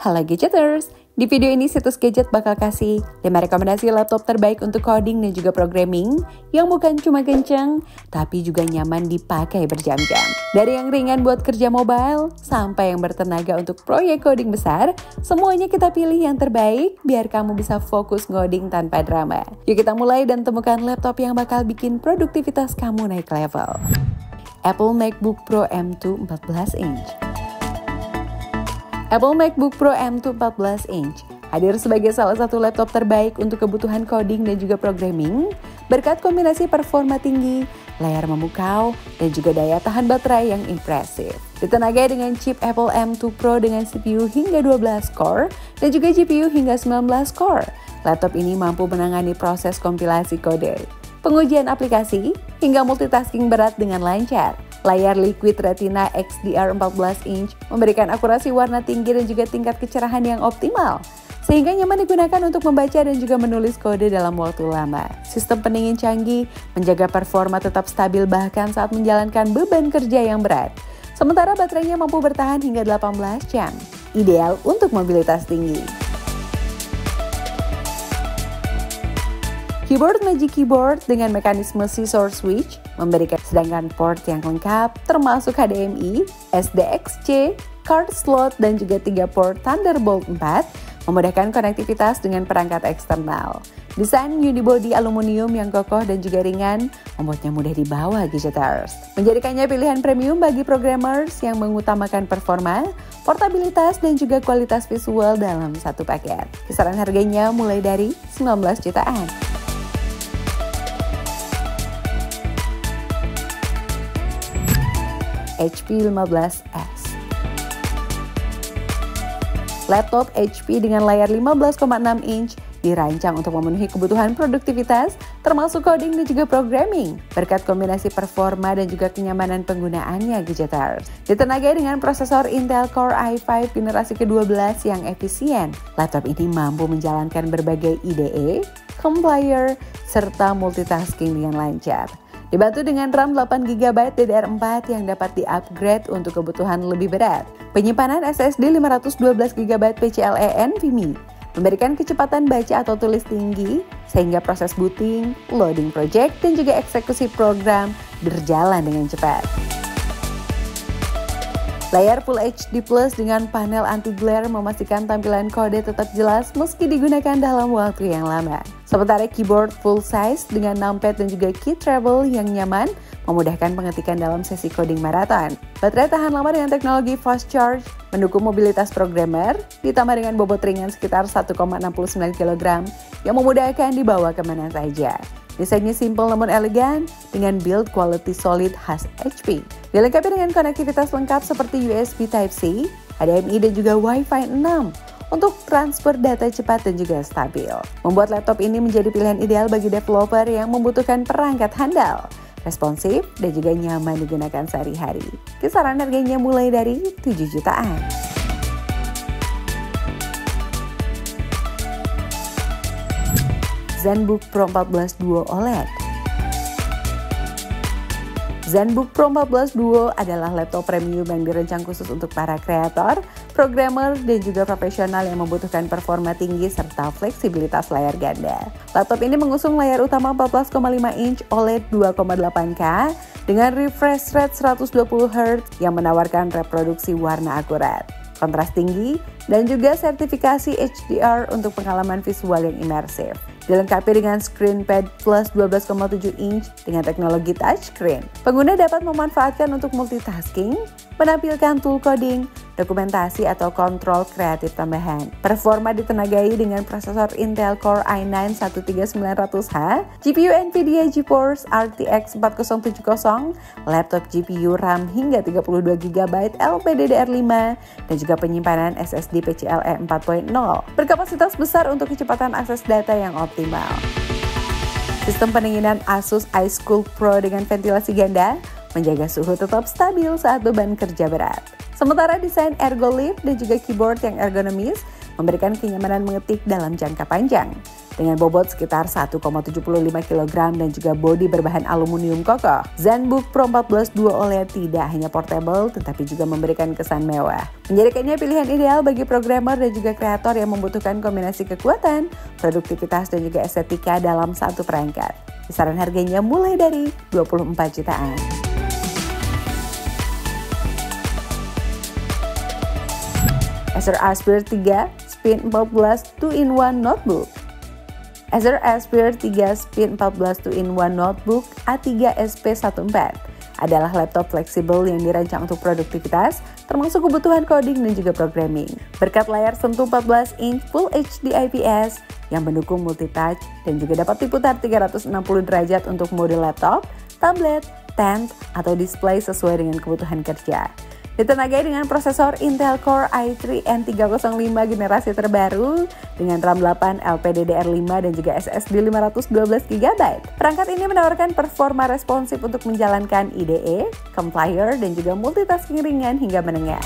Halo Gadgeters, di video ini situs Gadget bakal kasih 5 rekomendasi laptop terbaik untuk coding dan juga programming yang bukan cuma kenceng, tapi juga nyaman dipakai berjam-jam. Dari yang ringan buat kerja mobile, sampai yang bertenaga untuk proyek coding besar, semuanya kita pilih yang terbaik biar kamu bisa fokus ngoding tanpa drama. Yuk kita mulai dan temukan laptop yang bakal bikin produktivitas kamu naik level. Apple MacBook Pro M2 14 inch. Apple MacBook Pro M2 14 inch hadir sebagai salah satu laptop terbaik untuk kebutuhan coding dan juga programming berkat kombinasi performa tinggi, layar memukau, dan juga daya tahan baterai yang impresif. Ditenagai dengan chip Apple M2 Pro dengan CPU hingga 12 core dan juga GPU hingga 19 core, laptop ini mampu menangani proses kompilasi kode, pengujian aplikasi, hingga multitasking berat dengan lancar. Layar Liquid Retina XDR 14 inch memberikan akurasi warna tinggi dan juga tingkat kecerahan yang optimal, sehingga nyaman digunakan untuk membaca dan juga menulis kode dalam waktu lama. Sistem pendingin canggih menjaga performa tetap stabil bahkan saat menjalankan beban kerja yang berat. Sementara baterainya mampu bertahan hingga 18 jam, ideal untuk mobilitas tinggi. Keyboard Magic Keyboard dengan mekanisme scissor switch memberikan sedangkan port yang lengkap termasuk HDMI, SDXC, card slot, dan juga 3 port Thunderbolt 4 memudahkan konektivitas dengan perangkat eksternal. Desain unibody aluminium yang kokoh dan juga ringan membuatnya mudah dibawa Gadgeters, menjadikannya pilihan premium bagi programmers yang mengutamakan performa, portabilitas, dan juga kualitas visual dalam satu paket. Kisaran harganya mulai dari 19 jutaan. HP 15S. Laptop HP dengan layar 15,6 inch dirancang untuk memenuhi kebutuhan produktivitas termasuk coding dan juga programming berkat kombinasi performa dan juga kenyamanan penggunaannya Gadgeters. Ditenagai dengan prosesor Intel Core i5 generasi ke-12 yang efisien, laptop ini mampu menjalankan berbagai IDE, compiler, serta multitasking dengan lancar. Dibantu dengan RAM 8GB DDR4 yang dapat di-upgrade untuk kebutuhan lebih berat. Penyimpanan SSD 512GB PCIe NVMe memberikan kecepatan baca atau tulis tinggi sehingga proses booting, loading project, dan juga eksekusi program berjalan dengan cepat. Layar Full HD Plus dengan panel anti-glare memastikan tampilan kode tetap jelas meski digunakan dalam waktu yang lama. Sementara keyboard full size dengan numpad dan juga key travel yang nyaman memudahkan pengetikan dalam sesi coding maraton. Baterai tahan lama dengan teknologi fast charge mendukung mobilitas programmer, ditambah dengan bobot ringan sekitar 1,69 kg yang memudahkan dibawa kemana saja. Desainnya simple namun elegan dengan build quality solid khas HP. Dilengkapi dengan konektivitas lengkap seperti USB Type-C, HDMI, dan juga Wi-Fi 6 untuk transfer data cepat dan juga stabil. Membuat laptop ini menjadi pilihan ideal bagi developer yang membutuhkan perangkat handal, responsif, dan juga nyaman digunakan sehari-hari. Kisaran harganya mulai dari 7 jutaan. ZenBook Pro 14 Duo OLED. ZenBook Pro 14 Duo adalah laptop premium yang dirancang khusus untuk para kreator, programmer, dan juga profesional yang membutuhkan performa tinggi serta fleksibilitas layar ganda. Laptop ini mengusung layar utama 14,5 inch OLED 2,8K dengan refresh rate 120Hz yang menawarkan reproduksi warna akurat, kontras tinggi, dan juga sertifikasi HDR untuk pengalaman visual yang imersif. Dilengkapi dengan screen pad plus 12,7 inch dengan teknologi touchscreen. Pengguna dapat memanfaatkan untuk multitasking, menampilkan tool coding, dokumentasi, atau kontrol kreatif tambahan. Performa ditenagai dengan prosesor Intel Core i9 13900H, GPU NVIDIA GeForce RTX 4070, laptop GPU RAM hingga 32GB LPDDR5, dan juga penyimpanan SSD PCIe 4.0. Berkapasitas besar untuk kecepatan akses data yang optimal. Sistem pendinginan Asus iCool Pro dengan ventilasi ganda menjaga suhu tetap stabil saat beban kerja berat. Sementara desain ergolit dan juga keyboard yang ergonomis memberikan kenyamanan mengetik dalam jangka panjang. dengan bobot sekitar 1,75 kg dan juga bodi berbahan aluminium kokoh. ZenBook Pro 14 Duo OLED tidak hanya portable tetapi juga memberikan kesan mewah. Menjadikannya pilihan ideal bagi programmer dan juga kreator yang membutuhkan kombinasi kekuatan, produktivitas dan juga estetika dalam satu perangkat. Kisaran harganya mulai dari 24 jutaan. Acer Aspire 3 Spin 14 2-in-1 Notebook. Acer Aspire 3 Spin 14 2-in-1 Notebook A3SP14 adalah laptop fleksibel yang dirancang untuk produktivitas, termasuk kebutuhan coding dan juga programming. Berkat layar sentuh 14 inch Full HD IPS yang mendukung multitouch dan juga dapat diputar 360 derajat untuk mode laptop, tablet, tent, atau display sesuai dengan kebutuhan kerja. Ditenagai dengan prosesor Intel Core i3 N305 generasi terbaru dengan RAM 8 LPDDR5 dan juga SSD 512GB. Perangkat ini menawarkan performa responsif untuk menjalankan IDE, compiler, dan juga multitasking ringan hingga menengah.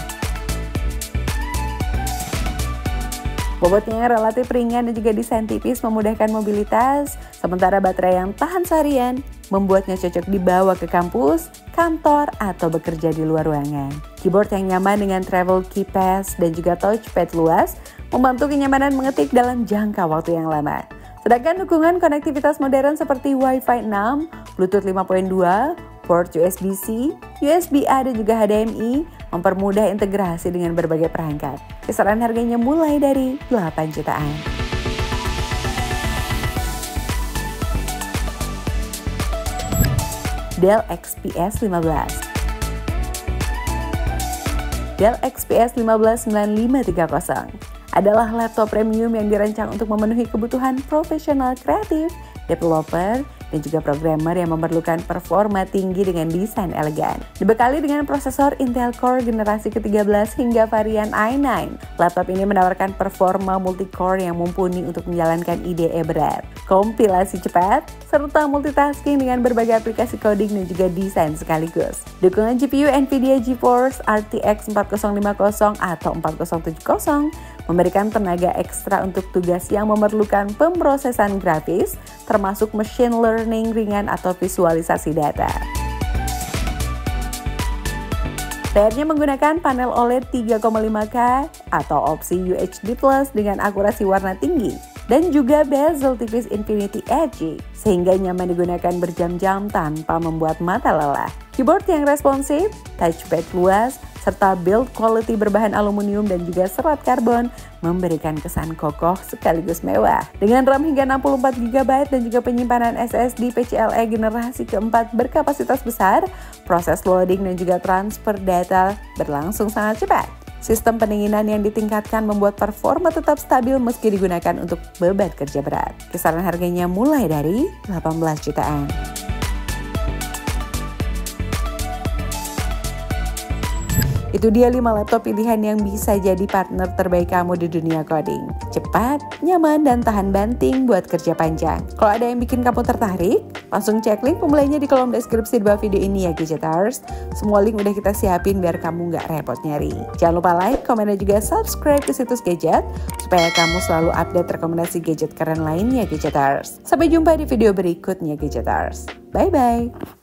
Bobotnya yang relatif ringan dan juga desain tipis memudahkan mobilitas, sementara baterai yang tahan seharian membuatnya cocok dibawa ke kampus, kantor, atau bekerja di luar ruangan. Keyboard yang nyaman dengan travel keypad dan juga touchpad luas membantu kenyamanan mengetik dalam jangka waktu yang lama. Sedangkan dukungan konektivitas modern seperti Wi-Fi 6, Bluetooth 5.2, port USB-C, USB-A dan juga HDMI mempermudah integrasi dengan berbagai perangkat. Kisaran harganya mulai dari 8 jutaan. Dell XPS 15. Dell XPS 15 9530 adalah laptop premium yang dirancang untuk memenuhi kebutuhan profesional kreatif, developer, dan juga programmer yang memerlukan performa tinggi dengan desain elegan. Dibekali dengan prosesor Intel Core generasi ke-13 hingga varian i9, laptop ini menawarkan performa multi-core yang mumpuni untuk menjalankan IDE berat, kompilasi cepat, serta multitasking dengan berbagai aplikasi coding dan juga desain sekaligus. Dukungan GPU NVIDIA GeForce RTX 4050 atau 4070 memberikan tenaga ekstra untuk tugas yang memerlukan pemrosesan grafis, termasuk machine learning ringan atau visualisasi data. Layarnya menggunakan panel OLED 3,5K atau opsi UHD Plus dengan akurasi warna tinggi dan juga bezel tipis Infinity Edge sehingga nyaman digunakan berjam-jam tanpa membuat mata lelah. Keyboard yang responsif, touchpad luas, serta build quality berbahan aluminium dan juga serat karbon memberikan kesan kokoh sekaligus mewah. Dengan RAM hingga 64GB dan juga penyimpanan SSD PCIe generasi keempat berkapasitas besar, proses loading dan juga transfer data berlangsung sangat cepat. Sistem pendinginan yang ditingkatkan membuat performa tetap stabil meski digunakan untuk beban kerja berat. Kisaran harganya mulai dari 18 jutaan. Itu dia 5 laptop pilihan yang bisa jadi partner terbaik kamu di dunia coding. Cepat, nyaman, dan tahan banting buat kerja panjang. Kalau ada yang bikin kamu tertarik, langsung cek link pembeliannya di kolom deskripsi di bawah video ini ya Gadgeters. Semua link udah kita siapin biar kamu nggak repot nyari. Jangan lupa like, komen, dan juga subscribe ke situs Gadget supaya kamu selalu update rekomendasi gadget keren lainnya Gadgeters. Sampai jumpa di video berikutnya Gadgeters. Bye-bye!